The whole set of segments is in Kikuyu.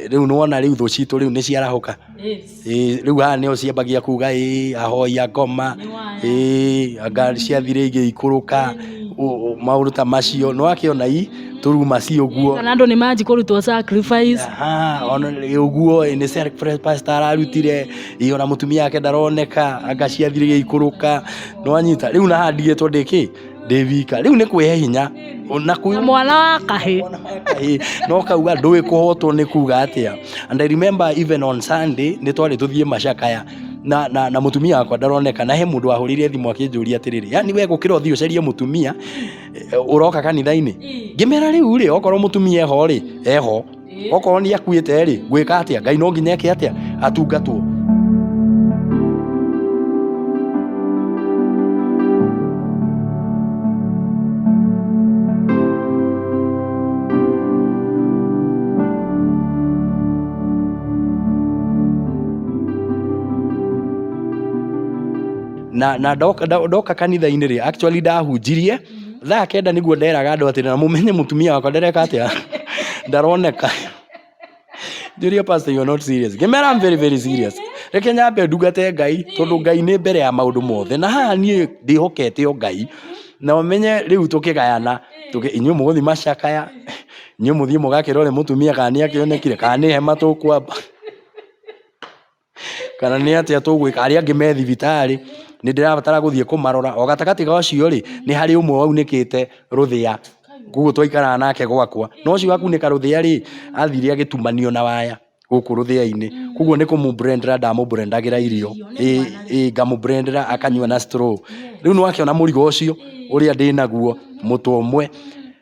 riu nuona riu thu citu riu ni ciarahuka riu haha nio ciambagia kuga ahoia ngoma anga ciathire ingi ikuruka maundu ta macio no akiona turuma ci uguo kana andu ni manji kurutwo sacrifice ona uguo ni sacrifice ararutire ona mutumia yake ndaroneka anga ciathire ikuruka no anyita riu na handigitwo ndiki ndivika riu ni kwihe hinya na mwana wa kahi no kauga ndui kuhotwo ni kuga atia. And I remember even on Sunday ni twari tuthie macakaya na mutumia wakwa ndaroneka na he mundu wahurire thimu akinjuria atiriri yani we gukira uthio cerie mutumia uroka kanitha-ini ngimera riu ri okorwo mutumia eho ri eho okorwo ni akuite ri gwika atia Ngai no nginya eke atia atungatwo. na doka kanitha-ini ri actually ndahunjirie thaa kenda niguo nderaga andu ati na mumenye mutumia wakwa ndereka atia ndaroneka njuria pastor you are not serious ngimera I'm very very serious reke nyambe ndungate Ngai tondu Ngai ni mbere ya maundu mothe na haha nie ndihokete o Ngai na umenye riu tukigayana inyuĩ muguthi macakaya inyuĩ muthie mugakirore mutumia kana ni akionekire kana ni hema tukwamba kana ni atia tugwika aria angi me thibitari ni ndirabatara guthie kumarora o gatagati ga ucio ri ni hari umwe waunikite ruthia gugu twaikara nake gwakwa no ucio wakunika ruthia ri athire agitumanio na waya guku ruthia-ini kuguo ni kumubrendera ndamuburendagira irio ngamubrendera akanywa na straw riu no akiona murigo ucio uria ndinaguo mutu umwe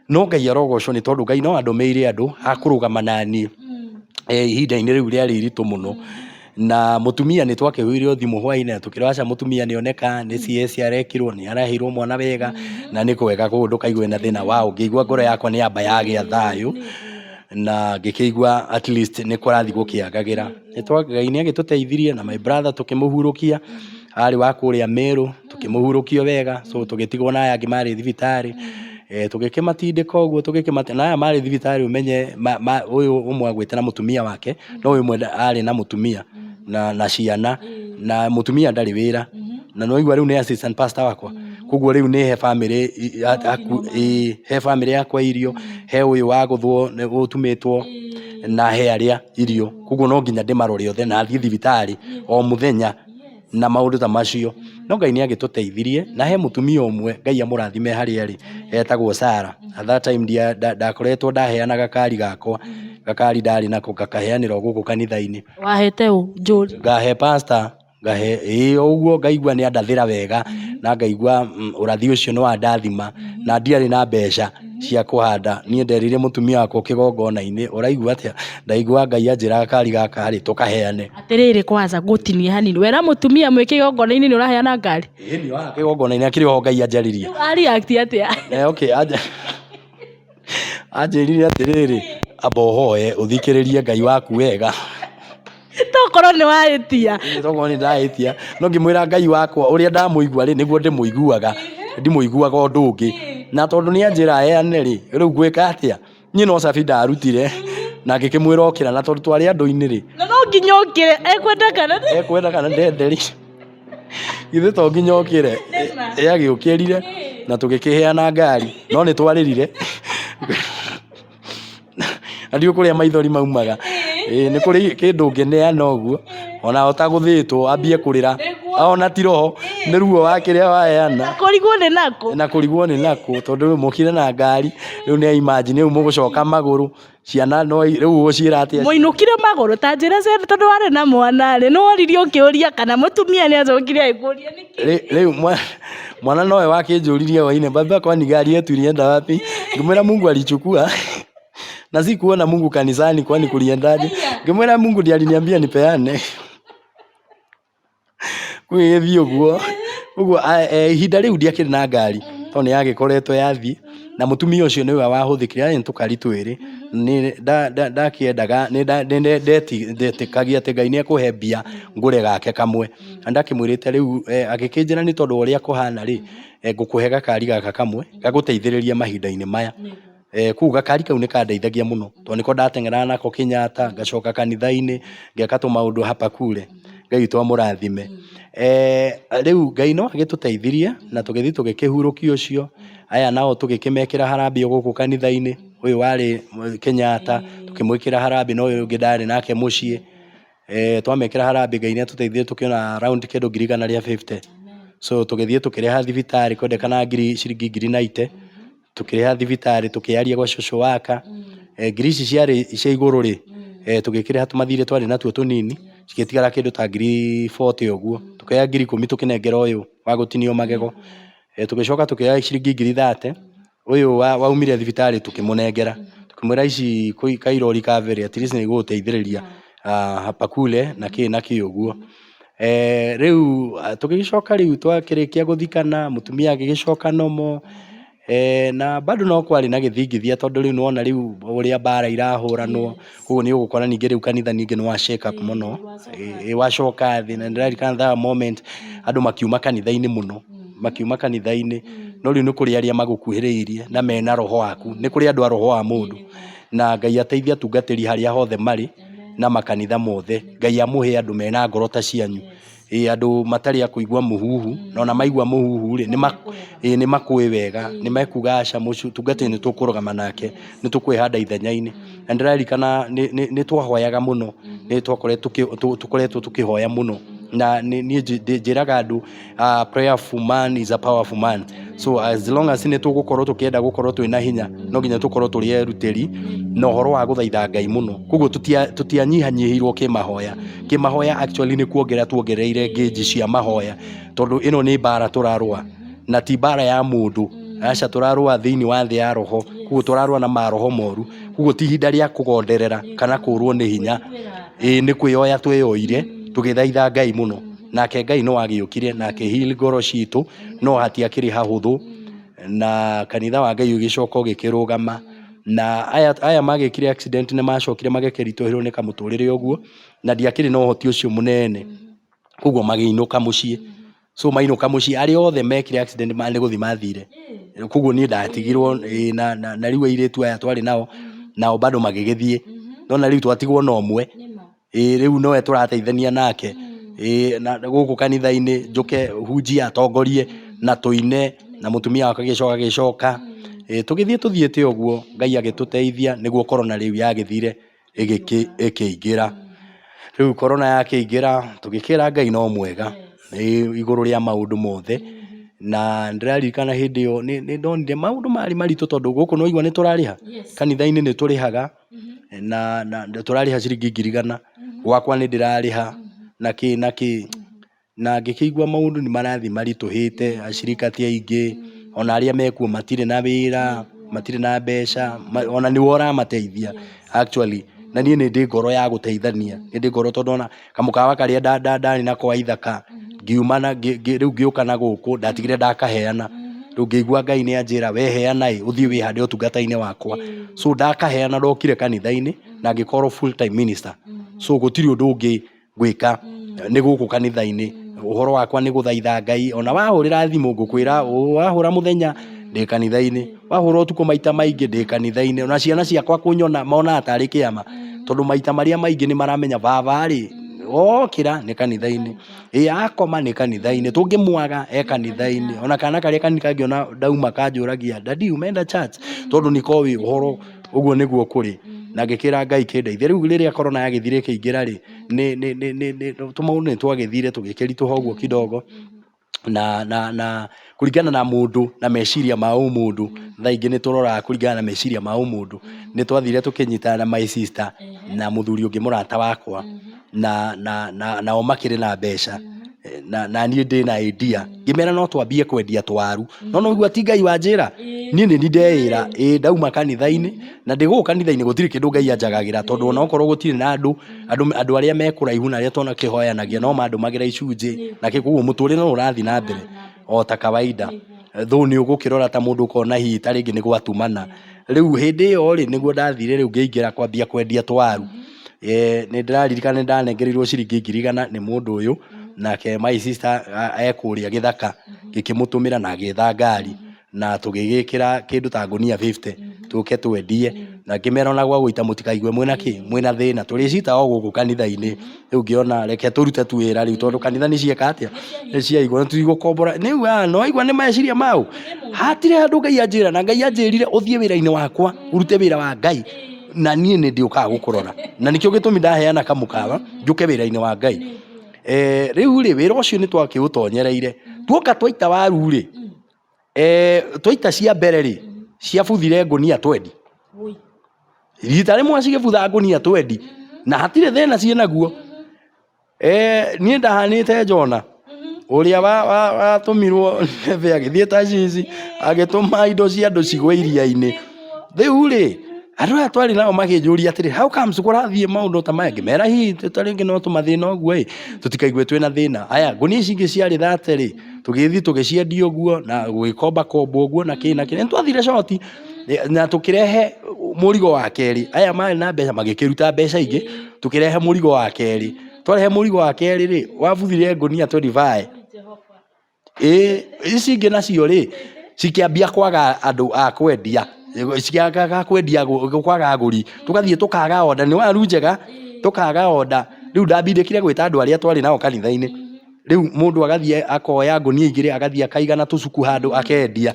no Ngai arogocwo ni tondu Ngai no andumeire andu akurugama nani ihinda-ini riu riari iritu muno na mutumia ni twakihwire thimu hwaine tukiraca mutumia ni oneka ni CS arekirwo ni arahirwo mwana wega na ni kwega kundu kaigwe na thina wao ngigwa ngoro yakwa ni amba yagia thayu na ngikigwa at least ni kurathi gukiagagira ni Ngai ni agituteithirie na my brother tukimuhurukia ari wa kuria Meru tukimuhurukia wega so tugitigwo na aya angi mari thibitari tugikimatindika uguo tugikimate na aya mari thibitari umenye uyu umwe agwite na mutumia wake no uyu mwe ari na mutumia na ciana na mutumia ndari wira na no igwa riu ni assistant pastor wakwa kuguo riu ni he family yakwa irio he uyu wa guthwo ni gutumitwo na he aria irio kuguo no nginya ndimarore othe na athie thibitari o muthenya na maundu ta macio no Ngai ni agituteithirie na he mutumia umwe Ngai amurathime hari ari etagwo Sara at that time ndakoretwo ndaheanaga kari gakwa gakari ndari nako gakaheanira guku kanitha-ini wahete njuri ngahe pastor ngahe uguo ngaigua ni andathira wega na ngaigua urathi ucio no andathima na ndiari na mbeca cia kuhanda nie nderire mutumia wako kigongona-ini uraigua atia ndaigua Ngai anjira kari gaka hari tukaheane atiriri kwanza gutinie hanini wera mutumia mwe kigongona-ini ni uraheana ngari ni wa kigongona-ini akiri ho Ngai anjaririe ari akti atia okay anjirire atiriri abohoe uthikiririe Ngai waku wega tokorwo ni wahitia tokorwo ni ndahitia no ngimwira Ngai wakwa uria ndamuigua ri niguo ndimuiguaga undu ungi na tondu ni anjira heane ri riu gwika atia nyi no cabi ndarutire na ngikimwira okira na tondu twari andu-ini ri no nginya okire ekwenda kana ndenderi ithe to nginya okire agiukirire na tugikiheana ngari no ni twaririre andio kuria maithori maumaga ni kuri kindu ngeneana uguo ona otaguthitwo ambie kurira ona tiroho ni ruo wakiria waheana kurigwo ni nako tondu mukire na ngari riu ni imagine mugucoka maguru ciana no riu ucira atia muinukire maguru ta njira cia tondu wari na mwana ri no oririo kiuria kana mutumia ni acokire ikuria niki riu mwana nowe wakinjuririe waine baba kwani gari yetu ilienda wapi ngimwira Mungu alichukua na sikuona Mungu kanisani kwani kuliendaje ngimwira Mungu ndiye aliniambia nipeane kwithii uguo ihinda riu ndiakiri na ngari to ni agikoretwo yathii na mutumia ucio niwe wahuthikira ni tukari twiri ni ndakiendaga ni ndetikagia ati Ngai ni akuhe mbia ngure gake kamwe andakimwirite riu agikinjira ni tondu uria kuhana ri ngukuhe gakari gaka kamwe gaguteithiriria mahinda-ini maya kuu gakari kau nĩ kandeithagia mũno tondũ nĩko ndateng'eraga nako Kenyatta, ngacoka kanitha-inĩ ngeka tũmaũndũ hapa kure, Ngai witũ amũrathime. Rĩu Ngai no agĩtũteithirie na tũgĩthiĩ tũgĩkĩhurũkia ũcio, aya nao tũgĩkĩmekĩra harambĩ gũkũ kanitha-inĩ, ũyũ warĩ Kenyatta tũkĩmwĩkĩra harambĩ na ũyũ ũngĩ ndarĩ nake mũciĩ, twamekĩra harambĩ Ngai nĩatũteithĩtie tũkĩona round kĩndũ 150. So tũgĩthiĩ tũkĩrĩha thibitarĩ kwendekana ciringi 90, tũkĩrĩha thibitarĩ tũkĩaria gwa cũcũ waka, ngiri ici ciarĩ cia igũrũ rĩ, tũgĩkĩrĩha tũmathirĩ twarĩ natuo tũnini, cigĩtigara kĩndũ ta 40 ũguo, tũkĩoya 10,000 tũkĩnengera ũyũ wa gũtinio magego, tũgĩcoka tũkĩoya ciringi 30, ũyũ waumire thibitarĩ tũkĩmũnengera, tũkĩmwĩra ici kairori kavere at least nĩigũgũteithĩrĩria hapa kule na kĩ ũguo. Rĩu tũgĩcoka rĩu twakĩrĩkia gũthikana, mũtumia agĩgĩcoka nomo, na bado no kwarĩ na gĩthingithia tondũ rĩu nĩwona rĩu ũrĩa mbara irahũranwo, koguo nĩ ũgũkora ningĩ rĩu kanitha ningĩ nĩ wa shake up mũno, wacoka thĩ, na ndĩraririkana that moment andũ makiuma kanitha-inĩ mũno, makiuma kanitha-inĩ, no rĩu nĩ kũrĩ arĩa magũkuhĩrĩirie na mena roho waku, nĩ kũrĩ andũ a roho wa mũndũ, na Ngai ateithie atungatĩri harĩa hothe marĩ na makanitha mothe, Ngai amũhe andũ mena ngoro ta cianyu, andũ matarĩ a kũigua mũhuhu, na ona maigua mũhuhu rĩ nĩ makũĩ wega, nĩ mekuga aca mũtungatĩri nĩ tũkũrũgama nake, nĩ tũkwĩhanda ithenya-inĩ, na ndĩraririkana nĩ twahoyaga mũno, nĩ tũkoretwo tũkĩhoya mũno, na niĩ njĩraga andũ prayerful man is a powerful man, so as long as nĩ tũgũkorwo tũkĩenda gũkorwo twĩna hinya, no nginya tũkorwo tũrĩ erutĩri na ũhoro wa gũthaitha Ngai mũno, koguo tũtianyihanyihĩirwo kĩmahoya actually nĩ kuongerera tuongereire ngĩnji cia mahoya, tondũ ĩno nĩ mbara tũrarũa na ti mbara ya mũndũ, aca tũrarũa thĩinĩ wa thĩ ya roho, koguo tũrarũa na maroho moru, koguo ti ihinda rĩa kũgonderera kana kũrwo nĩ hinya, nĩ kwĩyoya twĩyoire tũgĩthaitha Ngai mũno, nake Ngai no agĩũkire na akĩheal ngoro citũ, no hatiakĩrĩ hahũthũ, na kanitha wa Ngai ũgĩcoka ũgĩkĩrũgama, na aya magĩkire accident nĩ macokire magĩkĩritũhĩrwo nĩ kamũtũrĩre ũguo, na ndiakĩrĩ na ũhoti ũcio mũnene, koguo magĩinũka mũciĩ, so mainũka mũciĩ arĩa othe mekire accident nĩ gũthiĩ mathire, koguo niĩ ndatigirwo na rĩu airĩtu aya twarĩ nao bado magĩgĩthiĩ, nona rĩu twatigwo na ũmwe, rĩu nowe tũrateithania nake, na gũkũ kanitha-inĩ njoke hunjia atongorie na tũine, na mũtumia wake agĩcoka, tũgĩthiĩ tũthiĩte ũguo, Ngai agĩtũteithia nĩguo corona rĩu yagĩthire ĩkĩingĩra. Rĩu corona yakĩingĩra tũgĩkĩra Ngai no mwega igũrũ rĩa maũndũ mothe, na ndĩraririkana hĩndĩ ĩyo nĩ ndonire maũndũ marĩ maritũ tondũ gũkũ no igua nĩ tũrarĩha kanitha-inĩ, nĩ tũrĩhaga na tũrarĩha ciringi 100, gwakwa nĩ ndĩrarĩha na ngĩkĩigua maũndũ nĩ marathiĩ maritũhĩte, acirika ti aingĩ, ona arĩa mekuo matirĩ na wĩra, matirĩ na mbeca, ona nĩwe ũramateithia actually, na niĩ nĩ ndĩ ngoro ya gũteithania, nĩ ndĩ ngoro tondũ ona kamũkawa karĩa ndarĩ nako wa ithaka, ngiuma rĩu ngĩũka na gũkũ ndatigire ndakaheana, rĩu ngĩigua Ngai nĩ anjĩra we heana ũthiĩ wĩhande ũtungata-inĩ wakwa, so ndakaheana ndokire kanitha-inĩ na ngĩkorwo full time minister, so gũtirĩ ũndũ ũngĩ gwĩka nĩ gũkũ kanitha-inĩ, ũhoro wakwa nĩ gũthaitha Ngai, ona wahũrĩra thimũ ngũkwĩra wahũra mũthenya ndĩ kanitha-inĩ, wahũra ũtukũ maita maingĩ ndĩ kanitha-inĩ, ona ciana ciakwa kũnyona monaga tarĩ kĩama, tondũ maita marĩa maingĩ nĩ maramenya baba rĩ okĩra nĩ kanitha-inĩ, akoma nĩ kanitha-inĩ, tũngĩmwaga kanitha-inĩ, ona kana karĩa kanini kangĩona ndauma kanjũragia dadi umeenda church, tondũ nĩkoĩ ũhoro ũguo nĩguo kũrĩ, na ngĩkĩra Ngai kĩndeithie. Rĩu rĩrĩa corona yagĩthire ĩkĩingĩra rĩ, tũmaũndũ nĩ twagĩthire tũgĩkĩritũha ũguo kidogo, na kũringana na mũndũ na meciria ma mũndũ, thaa ingĩ nĩ tũroraga kũringana na meciria ma mũndũ, nĩ twathire tũkĩnyitana na my sister na mũthuri ũngĩ mũrata wakwa, nao makĩrĩ na mbeca, na niĩ ndĩ na idea, ngĩmera no twambie kwendia twaru, no igua ti Ngai wanjĩra, niĩ nĩ ndeĩra ndauma kanitha-inĩ, na ndĩ gũkũ kanitha-inĩ gũtirĩ kĩndũ Ngai anjagagĩra, tondũ ona okorwo gũtirĩ na andũ arĩa mekũraihu na arĩa tona kĩhoyanagia no mandũmagĩra icunjĩ, na kĩguo mũtũrĩre no ũrathiĩ na mbere o ta kawaida, though nĩ ũgũkĩrora ta mũndũ ũkona hihi ta rĩngĩ nĩ gwatumana. Rĩu hĩndĩ ĩyo rĩ nĩguo ndathire rĩu ngĩingĩra kwambia kwendia twaru, nĩ ndĩraririkana nĩ ndanengerirwo ciringi 100 nĩ mũndũ ũyũ, nake my sister ekũrĩa gĩthaka, ngĩkĩmũtũmĩra na agĩetha ngari, na tũgĩgĩkĩra kĩndũ ta ngũnia 50 tuke twendie na ngimera ona gwa guita mutikaigue mwina mwina thina turicita o guku kanitha-ini riu ngiona reke turute tuwira riu tondu kanitha ni cieka atia ni ciaigua tutigokombora ni no aigua ni meciria mau hatire andu Ngai anjira na Ngai anjirire uthie wira-ini wakwa urute wira wa Ngai na nie ni ndiukaga gukurora na nikio gitumi ndaheana kamukawa njuke wira-ini wa Ngai riu ri wira ucio ni twakiutonyereire tuoka twaita waru ri twaita cia mbere ri ciabuthire ngunia 20 rita rimwe cigibutha ngunia 20 na hatire thina cienaguo nie ndahanite Jona uria watumirwo nebe agithie tacici agituma indo cia andu cigwe iria-ini riu ri andu aya twari nao makinjuria atiri how comes kurathie maundu ta maya ngimera hihi tutaringi no tumathina uguo tutikaigue twina thina aya ngunia ici ingi ciari 30 ri tugithi tugiciendia uguo na gugikomba kombo uguo na kina twathire shoti na tukirehe murigo wa keri aya mari na mbeca magikiruta mbeca ingi tukirehe murigo wa keri twarehe murigo wa keri ri wabuthire ngunia 25 ici ingi nacio ri cikiambia kwaga andu a kwendia cikiaga kwendia kwaga aguri tugathie tukaga order ni waru njega tukaga order riu ndambindikire gwita andu aria twari nao kanitha-ini riu mundu agathie akoya ngunia igiri agathie akaigana tucuku handu akendia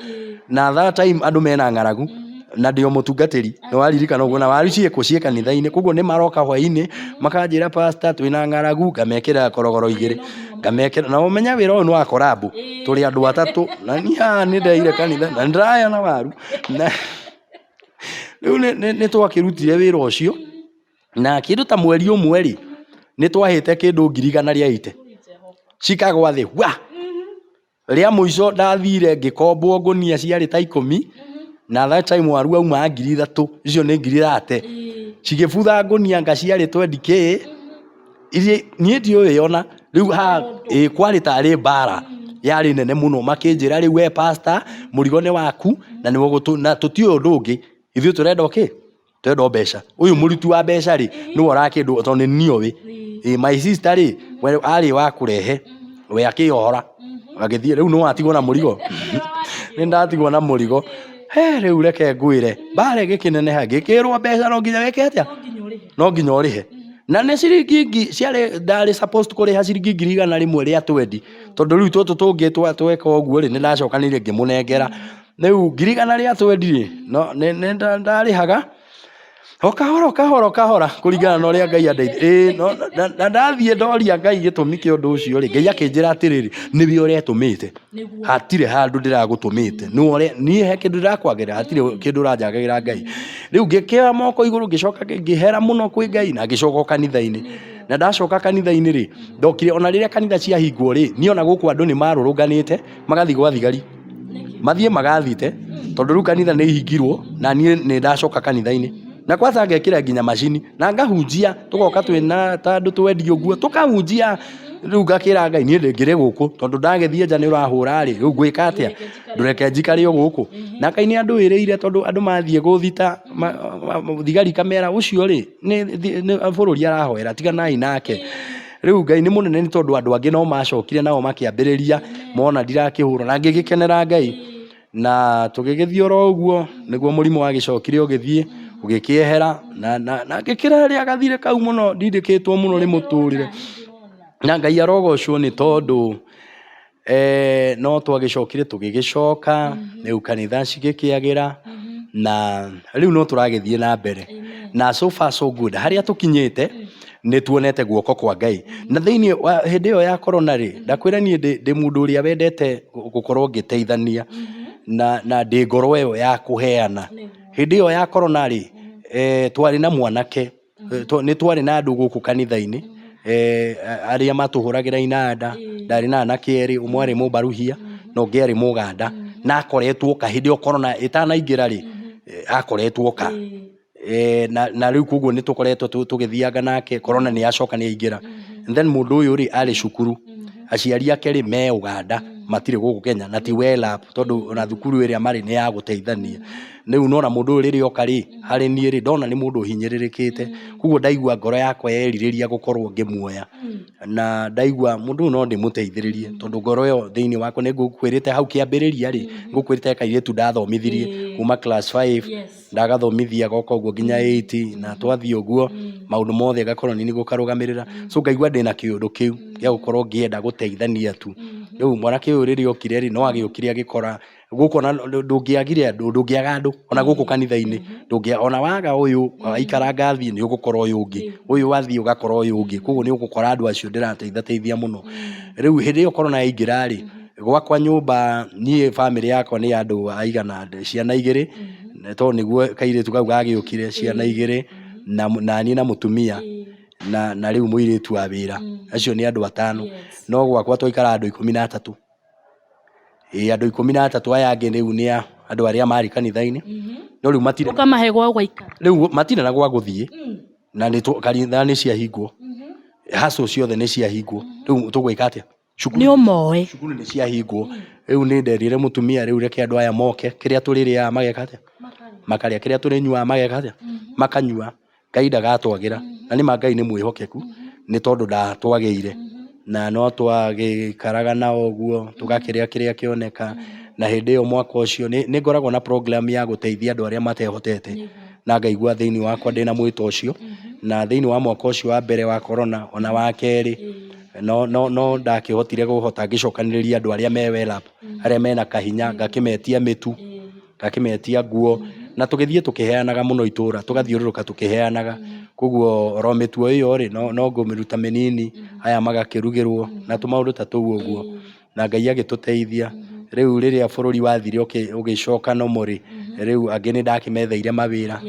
na that time andu mena ngaragu na ndio mutungatiri ni waririkana uguo na waru cieko cie kanitha-ini koguo ni maroka hwaini makanjira pastor twina ngaragu ngamekira korogoro igiri ngamekira na umenya wira uyu ni wa korabu turi andu atatu na ni ndeire kanitha na ndiraya na waru na riu ni twakirutire wira ucio na kindu ta mweri umwe ri ni twahite kindu 180 cikagwa thi wa ria muico ndathire ngikombwo ngunia ciari ta 10 na that time waru auma 3,000 icio ni 3,000 cigibutha ngunia ngaciari 20k irie nie ndio yona riu ha kwari tari bara yari nene muno makinjira riu we pastor murigo ni waku na ni wogutu na tutio undu ungi ithu turenda twenda mbeca uyu muritu wa mbeca ri ni warakindu tondu nio wi my sister ri we ari wa kurehe we akiohora agithie riu no atigwo na murigo ni ndatigwo na murigo riu reke ngwire bare gikineneha gikirwo mbeca no nginya weke atia no nginya urihe na ni ciringi ciari ndari supposed kuriha ciringi 100 ria 20 tondu riu tutu tungi tweka uguo ri ni ndacokanire ngimunengera riu 100 ria 20 ri no ni ndarihaga kahora kuringana na uria Ngai andeithia no na ndathie ndoria Ngai gitumi ki undu ucio ri Ngai akinjira atiriri niwe uria tumite hatire handu ndiragutumite ni uria nie he kindu ndirakwagira hatire kindu ranjagagira Ngai riu ngikea moko iguru ngicoka ngihera muno kwi Ngai na ngicoka kanitha-ini na ndacoka kanitha-ini ri ndokire ona riria kanitha cia hingwo ri niona guku andu ni marurunganite magathi gwa thigari mathie magathite tondu riu kanitha ni hingirwo na nie ni ndacoka kanitha-ini na kwanza ngekira nginya macini na ngahunjia tugoka twina tandu twendi uguo tukahunjia riu ngakira Ngai nie ndingire guku tondu ndagethie nja ni urahura ri riu ngwika atia ndureke njikare o guku na Ngai ni andu iriire tondu andu mathie guthita thigari kamera ucio ri ni bururi arahoera tiganai nake riu Ngai ni munene ni tondu andu angi no macokire nao makiambiriria mona ndirakihura na ngigikenera Ngai na tugigithie oro uguo niguo murimo wagicokire ugithie ugikiehera na ngikira ria gathire kau muno ndindikitwo muno ri muturire na Ngai arogocwo ni tondu no twagicokire tugigicoka riu kanitha cigikiagira na riu no turagithie na mbere na so far so good haria tukinyite ni tuonete guoko kwa Ngai na thiini hindi yo ya corona ri ndakwira nie ndi mundu uria wendete gukorwo ngiteithania na ndi ngoro yo ya kuheana hindi yo ya corona ri twari na mwanake ni twari na andu guku kanitha-ini aria matuhuragira inanda ndari na anake eri umwe ari mubaruhia no ngeri muganda na akoretwo ka hindi yo corona itanaingira ri akoretwo ka na riu kuguo ni tukoretwo tugithianga nake corona ni yacoka ni yaingira and then mundu uyu ri ari cukuru aciari ake ri me Uganda matire guku Kenya na ti well up tondu na thukuru iria mari ni ya guteithania Riu nona mundu riri oka ri hari nie ri ndona ni mundu hinyiririkite kuguo ndaigua ngoro yakwa yeririria gukorwo ngimuoya na ndaigua mundu no ndimuteithiririe tondu ngoro yo thiini wakwa ni ngukwirite hau kiambiriria ri ngukwirite kairitu ndathomithirie kuma class 5 ndagathomithia goka uguo nginya 8 na twathie uguo maundu mothe gakorwo ni gukarugamirira so ngaigua ndina kiundu kiu gia gukorwo ngienda guteithania tu. Riu mwanake uyu riri okire ri no agiukire agikora guko na ndungiagire andu ndungiaga andu ona guku kanitha-ini ndungia ona waga uyu aikara ngathi ni ugukora uyu ungi uyu wathie ugakora uyu ungi koguo ni ugukora andu acio ndirateithia muno. Riu hindi iyo corona yaingira ri gwakwa nyumba nie family yakwa ni andu aigana ciana 2 to niguo kairitu kau gagiukire ciana 2 na ni na mutumia na riu muiritu wa wira acio ni andu 5 no gwakwa twaikara andu 13 andu 13 aya angi riu ni andu aria mari kanitha-ini no riu matire ukamahe gwa gwaika riu matire na gwa guthie na ni kanitha ni ciahingwo haso ciothe ni ciahingwo riu tugwika atia ni umoe cukuru ni ciahingwo riu ni nderire mutumia riu reke andu aya moke kiria turiria mageka atia makaria kiria turinyua mageka atia makanyua Ngai ndagatwagira na ni Ngai ni mwihokeku ni tondu ndatwageire na no twagikaraga na oguo tugakiria kiria kioneka na hindi iyo mwaka ucio ni ngoragwo na program ya guteithia andu aria matehotete na ngaigua thiini wakwa ndina mwito ucio na thiini wa mwaka ucio wa mbere wa corona ona wa keri no ndakihotire guhota ngicokaniriria andu aria me well up aria mena kahinya ngakimetia mitu ngakimetia nguo na tugithie tukiheanaga muno itura tugathiururuka tukiheanaga koguo ro mitu iyo ri no ngumiruta menini aya magakirugirwo na tumaundu ta tuu uguo na Ngai agituteithia. Riu riria bururi wathire ugicoka no muri riu angi ni ndakimetheire mawira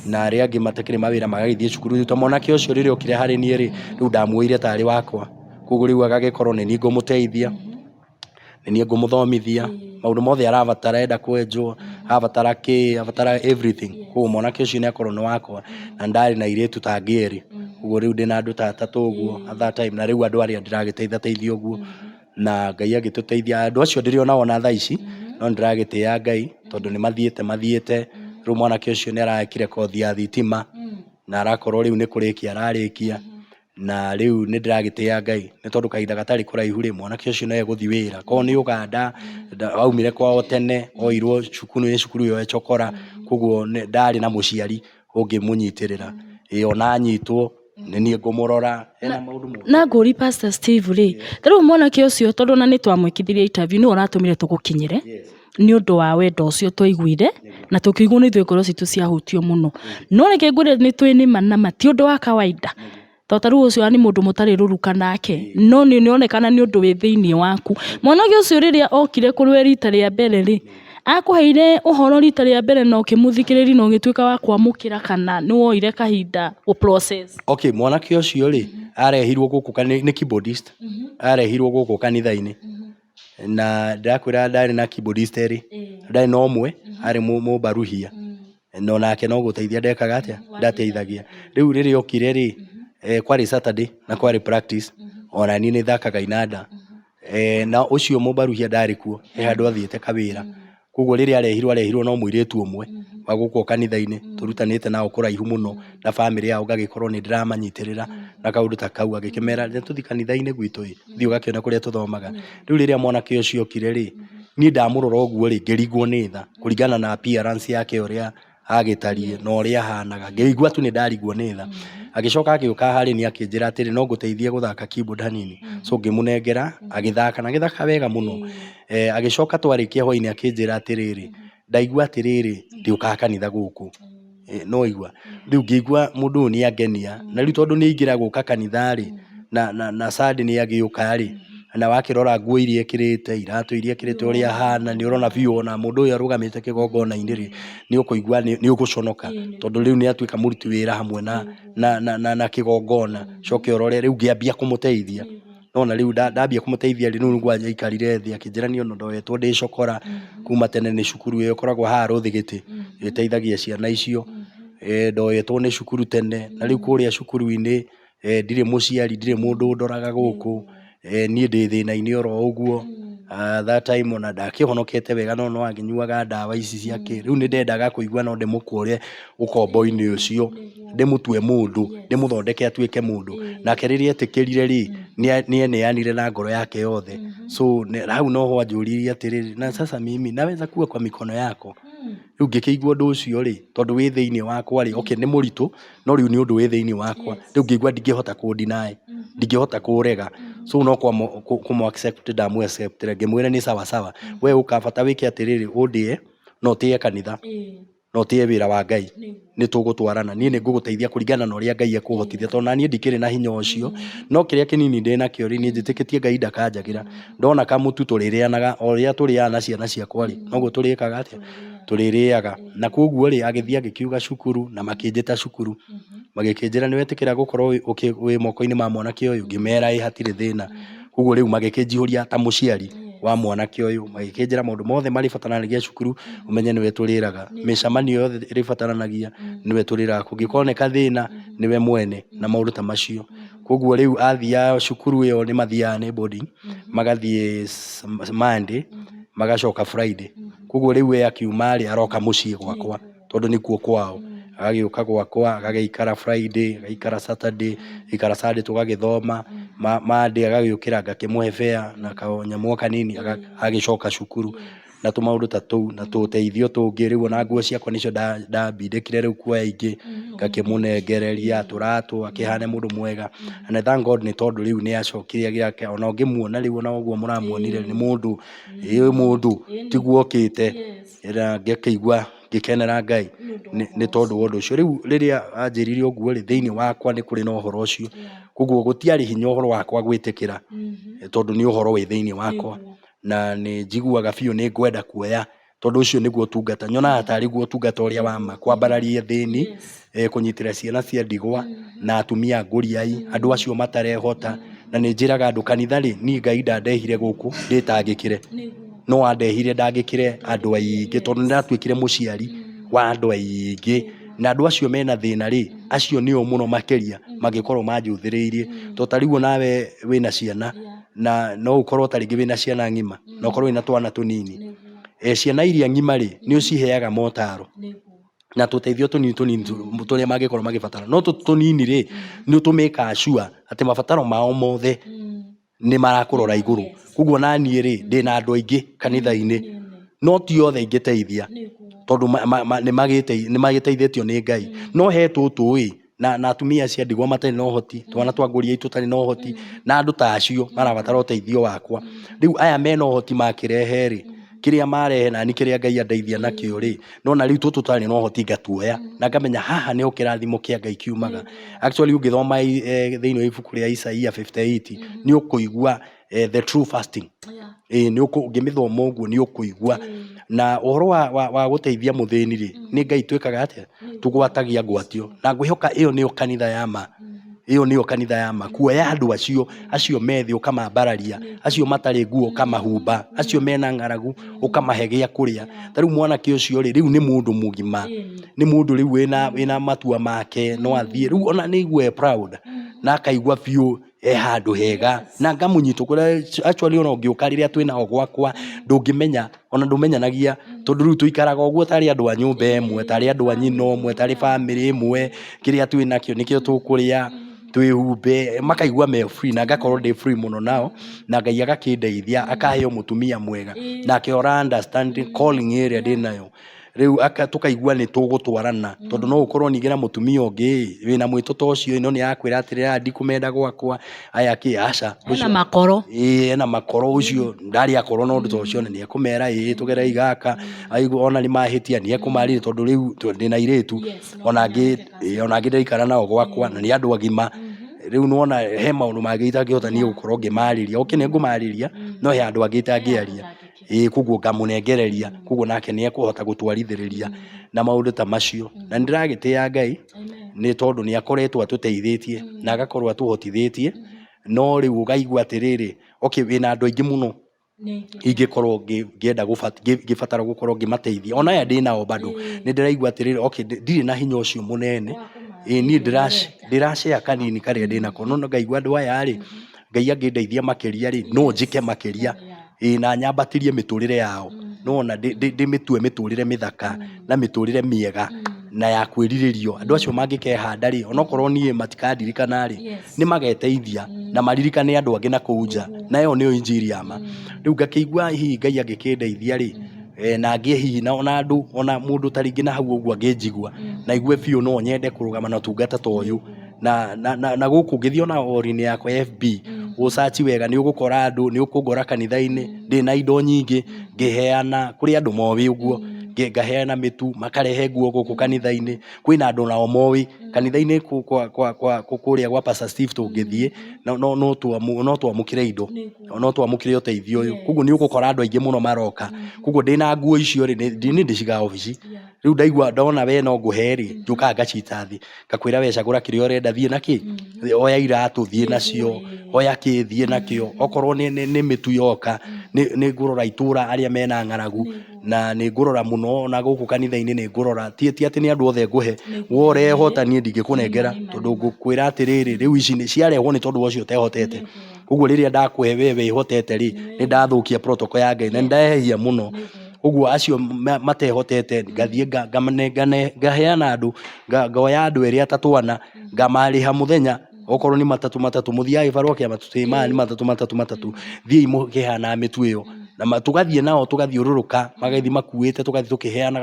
na aria angi matakire mawira magagithie cukuru to mwanake ucio riria okire hari nie ri riu ndamuire tari wakwa koguo riu agagikorwo ni ni ngumuteithia ni ngumuthomithia maundu mothe arabatara enda kwenjwo abatara everything koguo mwanake ucio ni akorwo ni wakwa na ndari na iritu ta ngieri koguo riu ndina andu ta 3 uguo at that time na riu andu aria ndiragiteithia uguo na Ngai agituteithia andu acio ndiriona ona thaa ici no ndiragitia Ngai tondu ni mathiete riu mwanake ucio ni arakire kothi ya thitima na arakorwo riu ni kurikia ararikia na riu ni ndiragitia Ngai ni tondu kahinda gatari kuraihu ri mwanake ucio no eguthi wira ko ni Uganda aumire kwao tene oirwo cukuru yo echokora koguo ndari na muciari ungimunyitirira ona anyitwo ni ngumurora ena maundu mo na nguri Pastor Steve ri riu mwanake ucio tondu na ni twamwikithirie interview ni uratumire tugukinyire ni undu wa wendo ucio twaiguire na tukigwo ni twikoro citu ciahutio muno no reke ngure ni twinima na mati undu wa kawaida totaru ucio ni mundu mutari ruruka nake no ni onekana ni undu wi thiini waku mwanake ucio riria okire kurwe rita ria mbere ri akuheire uhoro rita ria mbere no kimuthikiriri no gituika wa kwamukira kana ni woire kahinda o process. Okay, mwanake ucio ri arehirwo guku ni keyboardist arehirwo guku kanitha-ini na ndakwira ndari na keyboardist ri ndari no mwe ari mubaruhia no nake no guteithia ndekaga atia ndateithagia riu riria okire ri kwari Saturday na kwari practice ona ni thakaga inanda na ucio mubaruhia ndari kuo handu athiete kawira koguo riria arehirwo no muiritu umwe wa guko kanitha-ini turutanite nao kuraihu muno na family yao gagikorwo ni ndiramanyitirira na kaundu ta kau agikimera tuthi kanitha-ini gwitu thio gakiona kuria tuthomaga riu riria mwanake ucio okire ri ni ndamurora uguo ri ngirigwo ni tha kuringana na appearance yake uria agitarie no uria hanaga ngirigwa tu ni ndarigwo ni tha agicoka agiuka hari ni akinjira atiri no nguteithie guthaka keyboard hanini so ngimunengera agithaka na githaka wega muno agicoka twarikia hwaini akinjira atiriri ndaigua atiriri ndiuka kanitha guku no igua riu ngigua mundu ni agenia na riu tondu ni ingira guka kanitha ri na sad ni agiuka ri na wakirora nguo iria ekirite iratu iria ekirite uria hana ni urona biu ona mundu uyu arugamite kigongona-ini ri ni ukuigua ni uguconoka tondu riu ni atuika muruti wira hamwe na kigongona coke urore riu ngiambia kumuteithia nona riu ndambia kumuteithia ri riu ngwanja ikarire thi akinjira ni ono ndoetwo ndi cokora kuma tene ni cukuru iyo koragwo haha ruthigiti iteithagia ciana icio ndoetwo ni cukuru tene na riu kuria cukuru-ini ndire muciari ndire mundu ndoraga guku ni ndi thina-ini oro uguo that time ona ndakĩhonokete wega no angĩnyuaga ndawa ici ciake rĩu nĩ ndendaga kũigua no ndĩmũkũre ũkombo-inĩ ũcio ndĩmũtue mũndũ ndĩmũthondeke atuĩke mũndũ nake rĩrĩa etĩkĩrire rĩ nĩeneanire na ngoro yake yothe so hau noho anjũririe atĩrĩrĩ na sasa mimi naweza kuwa kwa mikono yako rĩu ngĩkĩigua ũndũ ũcio rĩ tondũ wĩ thĩinĩ wakwa rĩ nĩ mũritũ no rĩu nĩ ũndũ wĩ thĩinĩ wakwa rĩu ngĩigua ndingĩhota kũ-deny ndingĩhota kũrega so no kũmũ accept ndamũ accept ngĩmwĩra nĩ sawa sawa we ũkabata wĩke atĩrĩrĩ ũndĩe no ũtĩe kanitha no ũtĩe wĩra wa Ngai nĩ tũgũtwarana niĩ nĩ ngũgũteithia kũringana na ũrĩa Ngai ekũhotithia tondũ naniĩ ndikĩrĩ na hinya ũcio no kĩrĩa kĩnini ndĩnakĩo rĩ niĩ njĩtĩkĩtie Ngai ndakanjagĩra ndona kamũtu tũrĩrĩanaga o rĩrĩa tũrĩaga na ciana ciakwa rĩ noguo tũrĩkaga atĩa tũrĩrĩaga na koguo rĩ agĩthiĩ agĩkiuga cukuru na makĩnjĩta cukuru magĩkĩnjĩra nĩ wetĩkĩra gũkorwo wĩ moko-inĩ ma mwanake ũyũ ngĩmera hatirĩ thĩna koguo rĩu magĩkĩnjihũria ta mũciari wa mwanake ũyũ magĩkĩnjĩra maũndũ mothe marĩbataranagia cukuru ũmenye nĩwe tũrĩraga mĩcemanio yothe ĩrĩbataranagia nĩwe tũrĩraga kũngĩkorwo nĩ kathĩna nĩwe mwene na maũndũ ta macio koguo rĩu athiaga cukuru ĩyo nĩ mathiaga nĩ boarding magathiĩ Monday magacoka Friday koguo rĩu we akiuma rĩ aroka mũciĩ gwakwa tondũ nĩkuo kwao agagĩũka gwakwa agagĩikara Friday agaikara Saturday agaikara Sunday tũgagĩthoma Monday agagĩũkĩra ngakĩmũhe fare na kanyamũ kanini agagĩcoka cukuru na tũmaũndũ ta tũu na tũteithio tũngĩ rĩu ona nguo ciakwa nĩcio ndambindĩkire rĩu kuoya ingĩ ngakĩmũnengereria tũratũ akĩhane mũndũ mwega and thank God nĩ tondũ rĩu nĩacokire gĩake ona ũngĩmuona rĩu ona ũguo mũramuonire nĩ mũndũ tiguo okĩte na ngĩkĩigua ngĩkenera Ngai nĩ tondũ wa ũndũ ũcio rĩu rĩrĩa anjĩrire ũguo rĩ thĩinĩ wakwa nĩ kũrĩ na ũhoro ũcio koguo gũtiarĩ hinya ũhoro wakwa gwĩtĩkĩra tondũ nĩ ũhoro wĩ thĩinĩ wakwa na nĩ njiguaga biũ nĩ ngwenda kuoya tondũ ũcio nĩguo ũtungata nyonaga tarĩ guo ũtungata ũrĩa wa ma kwambararia thĩni kũnyitĩra ciana cia ndigwa na atumia ngũriai andũ acio matarehota na nĩ njĩraga andũ kanitha rĩ niĩ Ngai ndandehire gũkũ ndĩtangĩkĩre no andehire ndangĩkĩre andũ aingĩ tondũ nĩndatuĩkire mũciari wa andũ aingĩ na andũ acio mena thĩna rĩ acio nĩo mũno makĩria mangĩkorwo manjũthĩrĩirie tondũ ta rĩu nawe wĩna ciana na no ũkorwo ta rĩngĩ wĩna ciana ng'ima na ũkorwo wĩna twana tũnini ciana iria ng'ima rĩ nĩ ũciheaga motaro na tũteithio tũnini tũrĩa mangĩkorwo magĩbatara no tũnini rĩ nĩ ũtũmĩka sure atĩ mabataro mao mothe nĩ marakũrora igũrũ koguo naniĩ rĩ ndĩna andũ aingĩ kanitha-inĩ no ti othe ingĩteithia tondũ nĩ magĩteithĩtio nĩ Ngai no he tũtũ na atumia cia ndigwa matarĩ na ũhoti twana twa ngũriai tũtarĩ na ũhoti na andũ ta acio marabatara ũteithio wakwa rĩu aya mena ũhoti makĩrehe rĩ kĩrĩa marehe nani kĩrĩa Ngai andeithia nakĩo rĩ nona rĩu tũtũ tũtarĩ na ũhoti ngatuoya na ngamenya haha nĩho kĩrathimo kĩa Ngai kiumaga actually ũngĩthoma thĩinĩ wa ibuku rĩa Isaia 58 nĩ ũkũigua the true fasting nĩ ũngĩmĩthoma ũguo nĩ ũkũigua na ũhoro wa gũteithia mũthĩni rĩ nĩ Ngai twĩkaga atĩa tũgwatagia ngwatio na ngwĩhoka ĩyo nĩyo kanitha ya ma kuoya andũ acio methi ũkamambararia acio matarĩ nguo ũkamahumba acio mena ng'aragu ũkamahe gĩa kũrĩa ta rĩu mwanake ũcio rĩ rĩu nĩ mũndũ mũgima nĩ mũndũ rĩu wĩna matua make no athiĩ rĩu ona nĩ igue proud na akaigua biũ handũ hega na ngamũnyitwo kũrĩa actually ona ũngĩũka rĩrĩa twĩnao gwakwa ndũngĩmenya ona ndũmenyanagia tondũ rĩu tũikaraga ũguo tarĩ andũ a nyũmba ĩmwe tarĩ andũ a nyina ũmwe tarĩ bamĩrĩ ĩmwe kĩrĩa twĩnakĩo nĩkĩo tũkũrĩa twĩhumbe makaigua me free na ngakorwo ndĩ free mũno nao na Ngai agakĩndeithia akaheo mũtumia mwega nake ora understand calling ĩrĩa ndĩnayo rĩu tukaigua nĩ tũgũtwarana tondũ no ũkorwo ningĩ na mũtumia ũngĩ wĩna mwĩto ta ũcio no nĩ akwĩra atĩrĩra ndikũmenda gwakwa aya aca ena makoro ũcio ndarĩ akorwo na ũndũ ta ũcio nĩ ekũmera tũgerai gaka aigua ona nĩ mahĩtia nĩ ekũmarĩria tondũ rĩu ndĩna airĩtu ona angĩ ndaikara nao gwakwa na nĩ andũ agima rĩu nona he maũndũ mangĩ itangĩhota niĩ gũkorwo ngĩmarĩria nĩ ngũmarĩria no he andũ angĩ itangĩaria koguo ngamũnengereria koguo nake nĩ ekũhota gũtwarithĩrĩria na maũndũ ta macio na nĩndĩragĩtĩya Ngai nĩ tondũ nĩ akoretwo atũteithĩtie na agakorwo atũhotithĩtie no rĩu ũgaigua atĩrĩrĩ wĩna andũ aingĩ mũno ingĩkorwo ngĩbatara gũkorwo ngĩmateithia ona aya ndĩnao bado nĩ ndĩraigua atĩrĩrĩ ndirĩ na hinya ũcio mũnene niĩ ndĩracea kanini karĩa ndĩnako no ngaigua andũ aya rĩ Ngai angĩndeithia makĩria rĩ no njĩke makĩria na nyambatirie mĩtũrĩre yao nona ndĩmĩtue mĩtũrĩre mĩthaka na mĩtũrĩre mĩega na ya kwĩrirĩrio. Andũ acio mangĩkehanda rĩ, onokorwo niĩ matikandirikana rĩ, nĩ mageteithia na maririkane andũ angĩ na kũu nja, na ĩyo nĩyo injiri ya ma. Rĩu ngakĩigua hihi Ngai angĩkĩndeithia rĩ, na ngĩe hihi na ona andũ ona mũndũ ta rĩngĩ na hau ũguo angĩnjigua na igue biũ no nyende kũrũgama na ũtungata ta ũyũ na gũkũ ngĩthiĩ ona ori-inĩ yakwa FB ũcaci wega nĩ ũgũkora andũ, nĩ ũkũngora kanitha-inĩ ndĩna indo nyingĩ ngĩheana kũrĩ andũ moĩ ũguo, ngaheana mĩtu makarehe nguo gũkũ kanitha-inĩ. Kwĩna andũ nao moĩ kanitha-inĩ kũrĩa gwa Pastor Steve tũngĩthiĩ no twamũkĩre indo, no twamũkĩre ũteithio ũyũ. Koguo nĩ ũgũkora andũ aingĩ mũno maroka, koguo ndĩna nguo icio rĩ nĩ ndĩcigaga obici. Rĩu ndaigua ndona we no ngũhe rĩ, njũkaga ngacita thĩ ngakwĩra we cagũra kĩrĩa ũrenda thiĩ nakĩ, oya iratũ thiĩ nacio, oya kĩ thiĩ nakĩo. Okorwo nĩ mĩtu yoka nĩ ngũrora itũra arĩa mena ng'aragu na nĩ ngũrora mũno na gũkũ kanitha-inĩ nĩ ngũrora, ti atĩ nĩ andũ othe ngũhe, we ũrehota niĩ ndingĩkũnengera, tondũ ngũkwĩra atĩrĩrĩ rĩu ici ciarehwo nĩ tondũ ũcio ũtehotete. Koguo rĩrĩa ndakũhe we wĩhotete rĩ, nĩ ndathũkia protocol ya Ngai na nĩ ndehia mũno. Ũguo acio matehotete ngathiĩ ngaheana andũ, ngoya andũ erĩ atatũ ana ngamarĩha mũthenya, okorwo nĩ matatũ mũthiage barũa kĩama tũtĩmaya nĩ matatũ thiĩ mũkĩheanaga mĩtu ĩyo na tũgathiĩ nao tũgathiũrũrũka magathiĩ makuĩte tũgathiĩ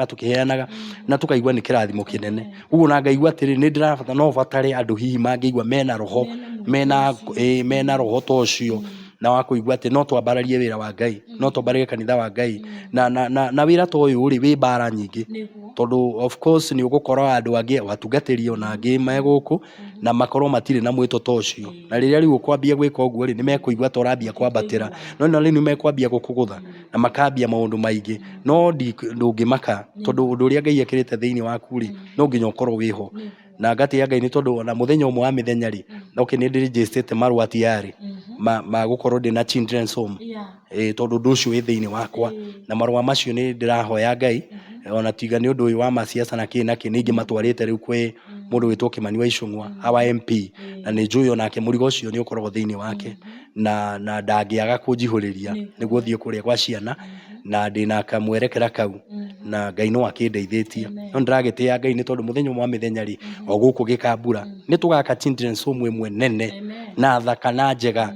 tũkĩheanaga na tũkaigua nĩ kĩrathimo kĩnene. Ũguo na ngaigua atĩrĩ nĩ ndĩrabatara no batare andũ hihi mangĩigua mena roho ta ũcio na wakũigua atĩ no twambararie wĩra wa Ngai, no twambararie kanitha wa Ngai na wĩra ta ũyũ rĩ wĩ mbara nyingĩ, tondũ of course nĩ ũgũkora andũ angĩ watungatĩri ona angĩ me gũkũ na makorwo matirĩ na mwĩto ta ũcio, na rĩrĩa rĩu ũkwambia gwĩka ũguo rĩ nĩ mekũigua ta ũrambia kwambatĩra, no rĩu nĩ mekwambia gũkũgũtha na makambia maũndũ maingĩ, no ndũngĩmaka tondũ ũndũ ũrĩa Ngai ekĩrĩte thĩinĩ waku rĩ no nginya ũkorwo wĩho. Na ngatĩĩa Ngai nĩ tondũ ona mũthenya ũmwe wa mĩthenya rĩ nĩ ndĩrĩnjĩstĩte marũa tiarĩ ma gũkorwo ndĩna children's home, tondũ ũndũ ũcio wĩ thĩinĩ wakwa na marũa macio nĩ ndĩrahoya Ngai ona tiga nĩ ũndũ ũyũ wa maciaca na kĩ nĩ ingĩmatwarĩte rĩu kwĩ mũndũ wĩtwo Kĩmani wa Icũng'wa our MP, na nĩ njũĩ onake mũrigo ũcio nĩ ũkoragwo thĩinĩ wake na ndangĩaga kũnjihũrĩria nĩguo thiĩ kũrĩa gwa ciana na ndĩna kamwerekera kau na Ngai no akĩndeithĩtie. No ndĩragĩtĩĩa Ngai nĩ tondũ mũthenya ũmwe wa mĩthenya rĩ o gũkũ Gĩkambura nĩ tũgaka children's home ĩmwe nene na thaka na njega,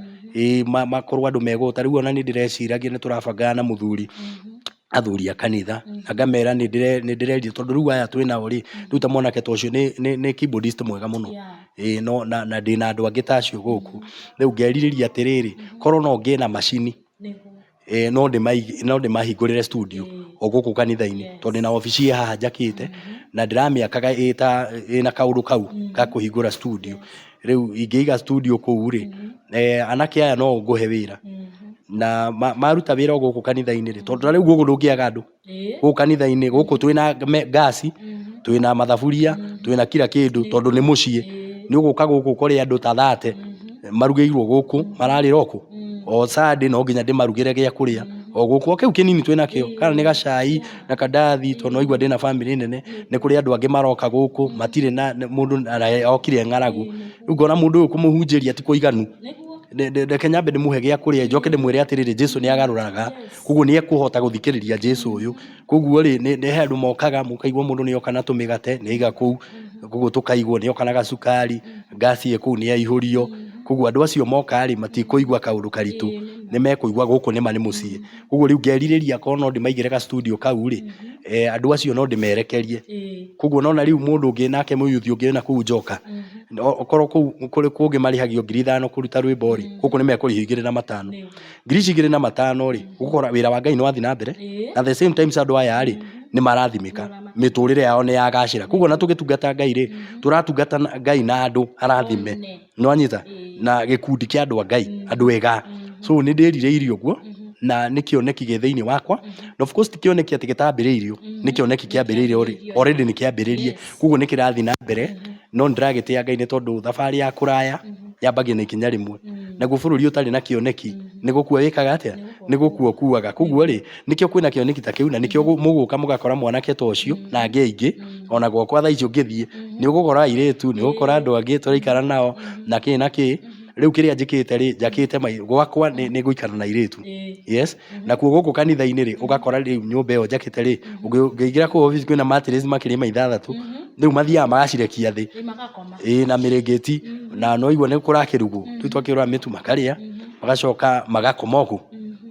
makorwo andũ megũta. Rĩu ona nĩ ndĩreciragia nĩ tũrabangaga na mũthuri athuri a kanitha na ngamera nĩ ndĩreria tondũ rĩu aya twĩnao rĩ rĩu ta mwanake ta ũcio nĩ keyboardist mwega mũno no na ndĩna andũ angĩ ta acio gũkũ. Rĩu ngerirĩria atĩrĩrĩ korwo no ngĩe na macini no ndĩmahingũrĩre studio o gũkũ kanitha-inĩ tondũ na obici haha njakĩte na ndĩramĩakaga ĩna kaũndũ kau ga kũhingũra studio. Rĩu ingĩiga studio kũu rĩ anake aya no ngũhe wĩra na maruta wĩra o gũkũ kanitha-inĩ rĩ tondũ rĩu gũkũ ndũngĩaga andũ gũkũ kanitha-inĩ gũkũ twĩna gasi, twĩna mathaburia, twĩna kila kĩndũ tondũ nĩ mũciĩ. Nĩ ũgũka gũkũ kũrĩ andũ ta 30 marugĩirwo gũkũ mararĩra okũ o Sunday no nginya ndĩmarugĩre gĩa kũrĩa o gũkũ o kĩu kĩnini twĩnakĩo kana nĩ gacai na kandathi tondũ no igua ndĩna family nene. Nĩ kũrĩ andũ angĩ maroka gũkũ matirĩ na mũndũ okire ng'aragu, rĩu ngona mũndũ ũyũ kũmũhunjĩria ti kũiganu, reke nyambe ndĩmũhe gĩa kũrĩa njoke ndĩmwĩre atĩrĩrĩ Jesũ nĩ agarũraga, koguo nĩ ekũhota gũthikĩrĩria Jesũ ũyũ. Koguo rĩ nĩ andũ mokaga mũkaigua mũndũ nĩ oka na tũmĩgate nĩ aiga kũu, koguo tũkaigwo nĩ oka na gacukari, ngasi ĩ kũu nĩ yaihũrio. Koguo andũ acio moka rĩ matikũigua kaũndũ karitũ, nĩ mekũigua gũkũ nĩma nĩ mũciĩ. Koguo rĩu ngerirĩria korwo no ndĩmaigĩre ga studio kau rĩ andũ acio no ndĩmerekerie. Koguo nona rĩu mũndũ ũngĩ nake mũyuthi ũngĩ na kũu njoka okorwo kũu kũngĩ marĩhagio 5,000 kũruta rwĩmbo rĩ gũkũ nĩ mekũrĩhio 2,500. 2,500 rĩ gũkora wĩra wa Ngai nĩ wathiĩ na mbere na the same times andũ aya rĩ nĩ marathimĩka, mĩtũrĩre yao nĩ yagacĩra. Koguo na tũgĩtungata Ngai rĩ tũratungata Ngai na andũ arathime, nĩ wanyita, na gĩkundi kĩa andũ a Ngai andũ ega. So nĩ ndĩrirĩirie ũguo na nĩ kĩoneki gĩ thĩinĩ wakwa, na of course ti kĩoneki atĩ gĩtambĩrĩirio, nĩ kĩoneki kĩambĩrĩirie already nĩ kĩambĩrĩrie, koguo nĩ kĩrathiĩ na mbere. No ndĩragĩtĩĩa Ngai nĩ tondũ thabarĩ ya kũraya yambagia na ikinya rĩmwe, naguo bũrũri ũtarĩ na kĩoneki nĩ gũkua wĩkaga atĩa, nĩ gũkua ũkuaga. Koguo rĩ nĩkĩo kwĩna kĩoneki ta kĩu na nĩkĩo mũgũka mũgakora mwanake ta ũcio na angĩ aingĩ ona gwakwa thaa icio ngĩthiĩ nĩ ũgũkora airĩtu, nĩ ũgũkora andũ angĩ tũraikara nao na kĩ riu kiria njikite ri njakite gwakwa ni guikara na iritu yes na kuo guku kanitha-ini ri ugakora riu nyumba iyo njakite ri ngiingira ku office kwina mattress makiri maithathatu riu mathiaga magacirekia thi na mirengeti na no igua ni kurakirugu tu twakirora mitu makaria magacoka magakoma oku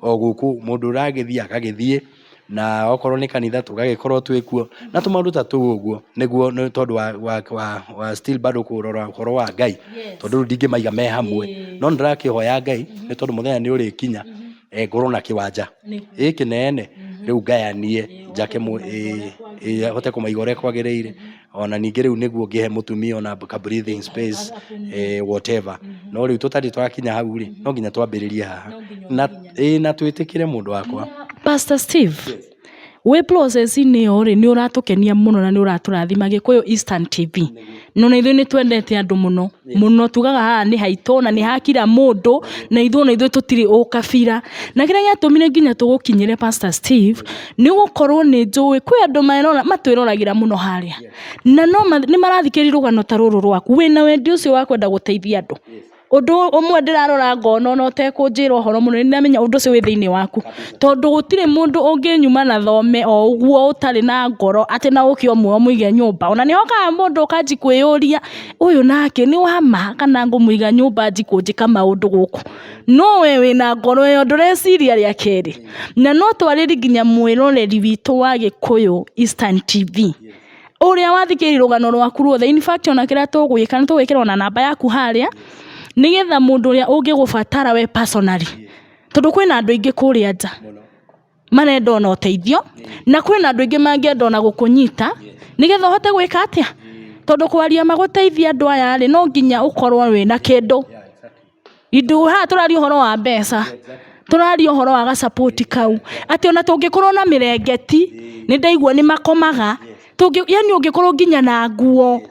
o guku mundu uragithia akagithie na okorwo ni kanitha tugagikorwo twikuo na tumaundu ta tu uguo niguo tondu wa still bado kurora horo wa Ngai tondu ndingimaiga me hamwe no ndirakihoya Ngai ni tondu muthenya ni uri kinya ngorwo na kiwanja kinene riu ngayanie njake hote kumaiga uria kwagiriire ona ningi riu niguo ngihe mutumia ona ka breathing space whatever no riu tutari twakinya hau ri no nginya twambiririe haha na twitikire mundu wakwa Pastor Steve we process-inĩ ĩyo rĩ nĩ ũratukenia mũno na nĩ ũratũrathima Gĩkũyũ Eastern TV no na ithuĩ nĩ twendete andũ mũno mũno tugaga haha nĩ haitũ na nĩ ha kila mũndũ na ithuĩ tũtirĩ ũkabira na kĩrĩa gĩatũmire nginya tũgũkinyĩre Pastor Steve nĩ gũkorwo nĩ njũĩ kwĩ andũ matwĩroragĩra mũno harĩa na no nĩ marathikĩrĩria rũgano ta rũrũ rwaku wĩna wendi ũcio wa kwenda gũteithia andũ undu umwe ndirarora ngono no tekunjira uhoro muno ndamenya undu ucio wi thiini waku tondu gutire mundu unginyuma na thome o uguo utari na ngoro ati na ukio mwe muige nyumba ona nihoka mundu ukanji kwiyuria uyu nake ni wama kana ngumuiga nyumba njikunjika maundu guku no we wina ngoro yo ndureciria ria keri na no twariri nginya mwiroreri witu wa Gikuyu Eastern TV uria wathikiri rugano rwaku ruothe in fact ona kira tugwika ni tugwikira ona namba yaku haria nigetha mundu uria ungigubatara we personally tondu kwina andu ingi kuria nja marenda ona uteithio na kwina andu ingi mangienda ona gukunyita nigetha uhote gwika atia tondu kwaria maguteithia andu aya ri no nginya ukorwo wina kindu indu ha turari uhoro wa mbeca turari uhoro wa ga support kau ati ona tungikorwo na mirengeti ni ndaigua ni makomaga yani ungikorwo nginya na nguo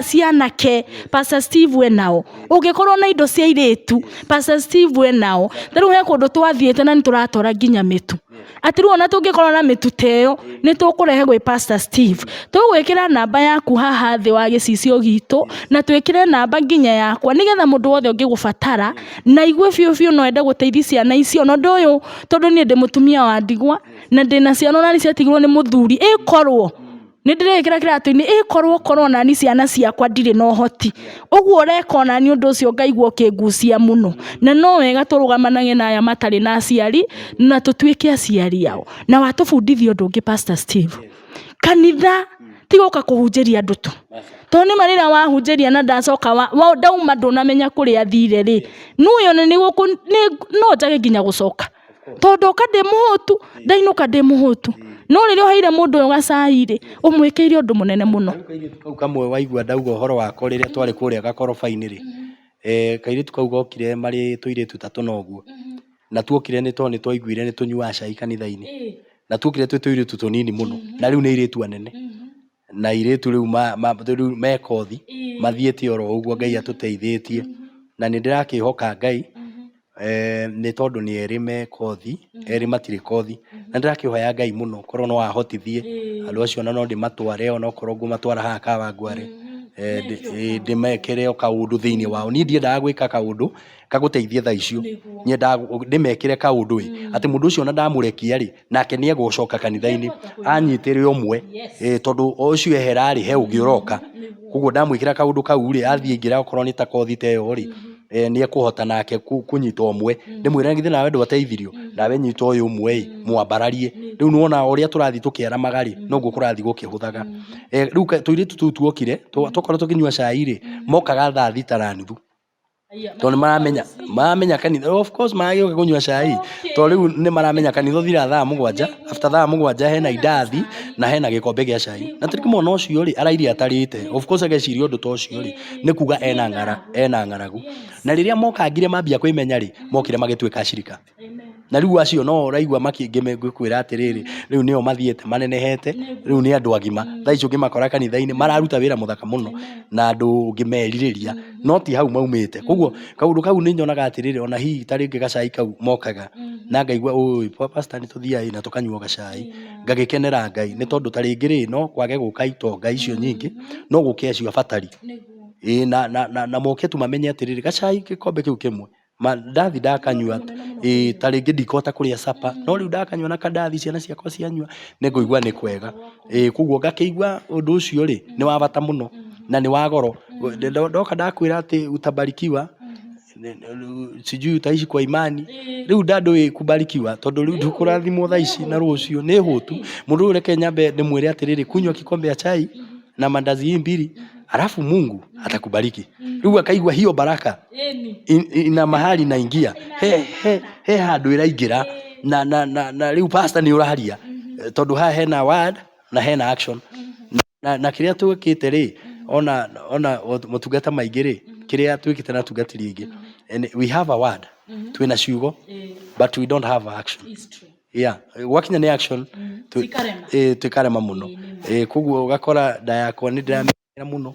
cia nake Pastor Steve we nao ungikorwo na indo cia iritu Pastor Steve we nao riu he kundu twathiete na nituratora nginya mitu ati riu ona tungikorwo na mitu teyo ni tukurehe gwi Pastor Steve tugwikira namba yaku haha thi wa gicicio gitu na twikire namba nginya yakwa nigetha mundu wothe ungigubatara na igwe biu no ende guteithia ciana icio no nduyu tondu ni ndi mutumia wa ndigwa na ndina ciana na ciatigirwo ni muthuri ikorwo nindirekira kiratu-ini ikorwo korona ni ciana ciakwa ndire no hoti uguo rekona ni undu ucio ngaigua kingucia muno na no wega turugamanage na aya matari na aciari na tutuike aciari yao na watubundithia undu ungi Pastor Steve kanitha tigoka kuhunjiria andu tu toni marira wahunjiria na ndacoka wa ndauma ndunamenya kuria thire ri nuyo ni guku no njage nginya gucoka tondu kande muhutu ndainuka ndi muhutu no rĩrĩa ũheire mũndũ ũyũ gacai rĩ ũmwĩkĩire ũndũ mũnene mũno kau kamwe waigua ndauga ũhoro wako rĩrĩa twarĩ kũrĩa gakoroba-inĩ rĩ kairĩtu kau gokire marĩ tũirĩtu tatũ na ũguo na tuokire nĩ tondũ nĩ twaiguire nĩ tũnyuaga cai kanitha-inĩ na tuokire twĩ tũirĩtu tũnini mũno na rĩu nĩ irĩtu anene na irĩtu rĩu mekothi mathiĩte oro ũguo Ngai atũteithĩtie na nĩ ndĩrakĩhoka Ngai nĩ tondu ni eri me kothi eri matire kothi na ndirakihoya Ngai muno korwo no ahotithie andu acio no ndimatware ona korwo ngumatwara haha Kawangware ndimekere kaundu thiini wao ni ndiendaga gwika kaundu kaguteithie tha icio nyendaga ndimekire kaundu ati mundu ucio na ndamurekia ri nake ni egucoka kanitha-ini anyitire umwe tondu ucio eherari he ungi uroka koguo ndamwikira kaundu kau ri athie ngira okorwo ni ta kothi teyo ri ni ekuhota nake kunyita umwe ndimwira ngithi nawe ndwateithirio nawe nyita uyu umwe mwambararie riu nuona uria turathi tukiara magari no gukurathi gukihuthaga riu tuiritu tu tuokire tukorwo tukinyua cai ri mokaga thaa thita na nuthu tondu maramenya kanitha of course magioka kunyua cai to riu ni maramenya kanitha thira thaa 7 after thaa 7 hena indathi na hena gikombe gia cai na turikimona ucio ri arairia atarite of course ageciria undu to ucio ri ni kuga ena ngaragu na riria mokangire mambia kwimenya ri mokire magitwika shirika na riu acio no uraigua makingime ngwikwira atiriri riu nio mathiete manenehete riu ni andu agima thaa icio ngimakora kanitha-ini mararuta wira muthaka muno na andu ngimeririria no ti hau maumite koguo kaundu kau ni nyonaga atiriri ona hihi taringi gacai kau mokaga na ngaigua oi pastor ni tuthiai na tukanyua gacai ngagikenera Ngai ni tondu taringi ri no kwage guka itonga icio nyingi no guke acio abatari na moke tu mamenye atiriri gacai gikombe kiu kimwe ndathi ndakanyua ta ringi ndikota kuria sapa no riu ndakanyua na kandathi ciana ciakwa cianyua ningũigua ni kwega koguo ngakĩigua ũndũ ũcio ri ni wa bata muno na ni wa goro ndoka ndakwira ati utabarikiwa sijui utaishi kwa imani riu ndandũ kubarikiwa tondu riu ndukurathimwo thaa ici na rũciũ ni hutu mundu reke nyambe ndimwire atiriri kunywa kikombe ya chai na mandazi mbili alafu Mungu atakubariki. Riu akaigua hiyo baraka ina mahali naingia he handu iraingira na riu pastor ni uraharia tondu ha hena word na hena action na kiria twikite ri ona mutungata maingi ri kiria twikite na tungatiri ingi and we have a word twina ciugo but we don't have action. Wakinya ni action tukarema muno koguo ugakora nda yakwa ni ndiramenya muno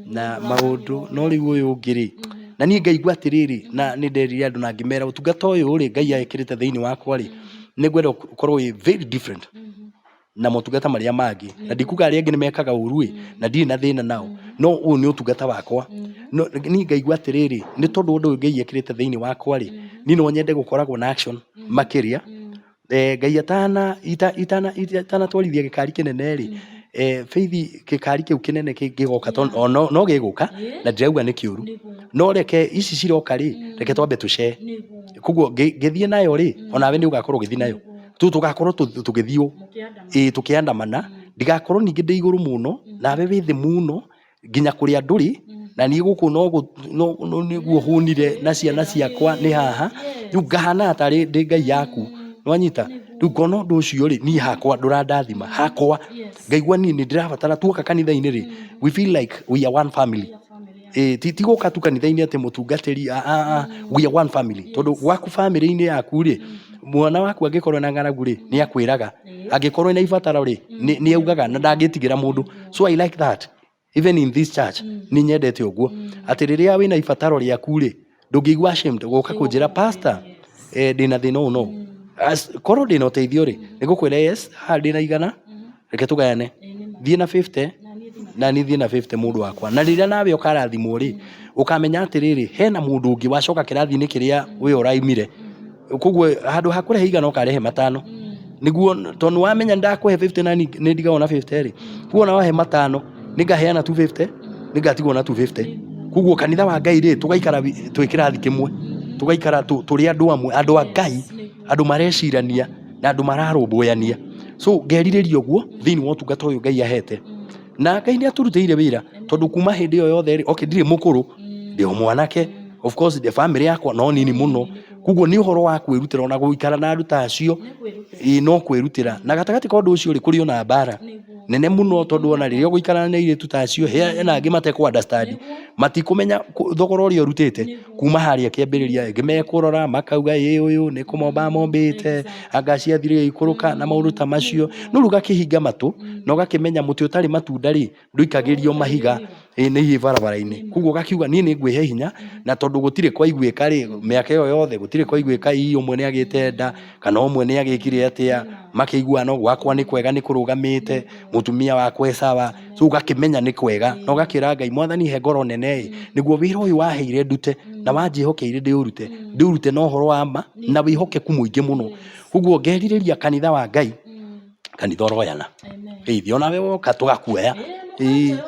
na maundu no riu uyu ngiri na nie ngaigua atiriri na ni nderire andu na ngimera utungata uyu ri Ngai ekirite thiini wakwa ri ni gwenda ukorwo very different na motungata maria mangi na ndikuga aria angi ni mekaga uru na ndiri na thina nao no uyu ni utungata wakwa no ni ngaigua atiriri ni tondu undu Ngai ekirite thiini wakwa ri ni no nyende gukoragwo na action makiria Ngai itana twarithia gikari kinene ri faith gikari kiu kinene gigoka no giguka na ndirauga ni kiuru no reke ici ciroka ri reke twambe tuce koguo ngithie nayo ri onawe ni ugakorwo githie nayo tugakorwo tugithio tukiandamana ndigakorwo ningi ndi iguru muno nawe wi thi muno nginya kuria nduri na ni guku no niguo hunire na ciana ciakwa ni haha riu ngahana atari ndi Ngai yaku nwanyita riu ngona undu ucio ri ni hakwa ndurandathima hakwa ngaigua ni ndirabatara tuoka kanitha-ini ri we feel like we are one family ti guka tu kanitha-ini ati mutungatiri we are one family tondu gwaku family-ini yaku ri mwana waku angikorwo na ng'aragu ri ni akwiraga angikorwo na ibataro ri ni augaga na ndangitigira mundu so I like that even in this church ni nyendete uguo ati riria wina ibataro riaku ri ndungigua ashamed guka kunjira pastor ndina thina uno korwo ndina uteithio ri nigukwira yes ndina igana reke tugayane thie na 50 na ni thie na 50 mundu wakwa na riria nawe ukarathimwo ri ukamenya atiriri hena mundu ungi wacoka kirathi-ini kiria we uraimire koguo handu hakurehe igana ukarehe matano niguo tondu wamenya ndakuhe 50 na ni ndigao na 50 ri kuona wahe matano ningaheana 250 ningatigwo na 250 koguo kanitha wa Ngai ri tugaikara twikirathi kimwe tugaikara turi andu amwe andu a Ngai andu marecirania na andu mararumbuyania so ngerireria uguo thiini wa utungata uyu Ngai ahete na Ngai ni aturutire wira tondu kuma hindi yo yothe ri okay ndire mukuru ndi mwanake of course the family yakwa no nini muno koguo ni uhoro wa kwirutira ona guikara na andu ta acio no kwirutira na gatagati ka undu ucio ri kuri ona bara nene muno tondu ona riria guikara na ire tuta acio hena angi mate ku understand matikumenya thogora uria urutite kuma haria kiambiriria ingi mekurora makauga uyu ni kumomba mombite agacia thire ikuruka na maundu ta macio no ruga kihinga matu no gakimenya muti utari matunda ri nduikagirio mahiga ni barabara-ini koguo gakiuga ni ngwihe hinya na tondu gutire kwa igwika ri miaka yo yothe gutire kwa igwika ii umwe ni agitenda kana umwe ni agikire atia makiigua no gwakwa ni kwega ni kurugamite mutumia wakwa sawa so gakimenya ni kwega no gakira Ngai mwathani he ngoro nene niguo wira uyu waheire ndute na wanjihokeire ndiurute no horo wa ma na wihokeku muingi muno koguo ngerireria kanitha wa Ngai kanitha royana thio nawe woka tugakuoya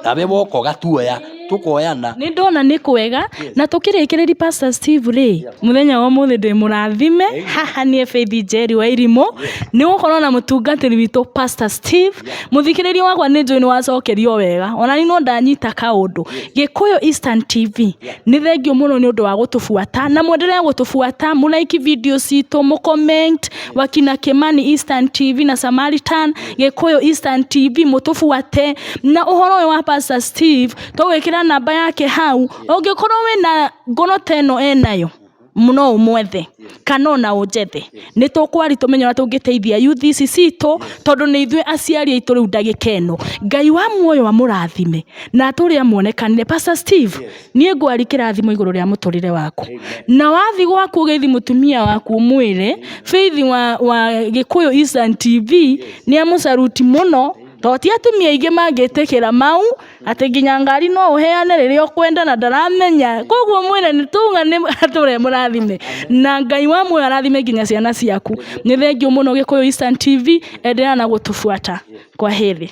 nawe woka gatuoya tukoyana ni ndona ni kwega na tukirikiriri Pastor Steve ri muthenya wa muthi ndi murathime haha ni Faith Jerry wa Irimo ni gukorwo na mutungatiri witu Pastor Steve muthikiririo wakwa ni njui ni wacokerio wega ona ni no ndanyita kaundu Gikuyu Eastern TV ni thengio muno ni undu wa gutufuata na mwendelee gutufuata mu like video citu mu comment wakina Kimani Eastern TV na Samaritan Gikuyu Eastern TV mutufuate na uhoro wa Pastor Steve tugwikira namba yake hau ungikorwo wina ngono teno enayo muno umwethe kana na unjethe ni tukwari tumenye na tungiteithia youth ici citu tondu ni ithwe aciari aitu riu ndagikeno Ngai wa muoyo wa murathime na aturi amuonekanire Pastor Steve nie ngwari kirathimo iguru ria muturire waku na wathi gwaku gethi mutumia waku mwire Faith wa Gikuyu Eastern TV ni amusaruti muno to ti atumia aingĩ mangĩtĩkĩra mau atĩ nginya ngari no ũheane rĩrĩa ũkwenda na ndaramenya koguo mwĩre nĩ tuga nĩ atũre mũrathime na Ngai wa muoyo arathime nginya ciana ciaku. Nĩ thengiũ mũno Gĩkũyũ Eastern TV, endelea na gũtũbuata. Kwa heri.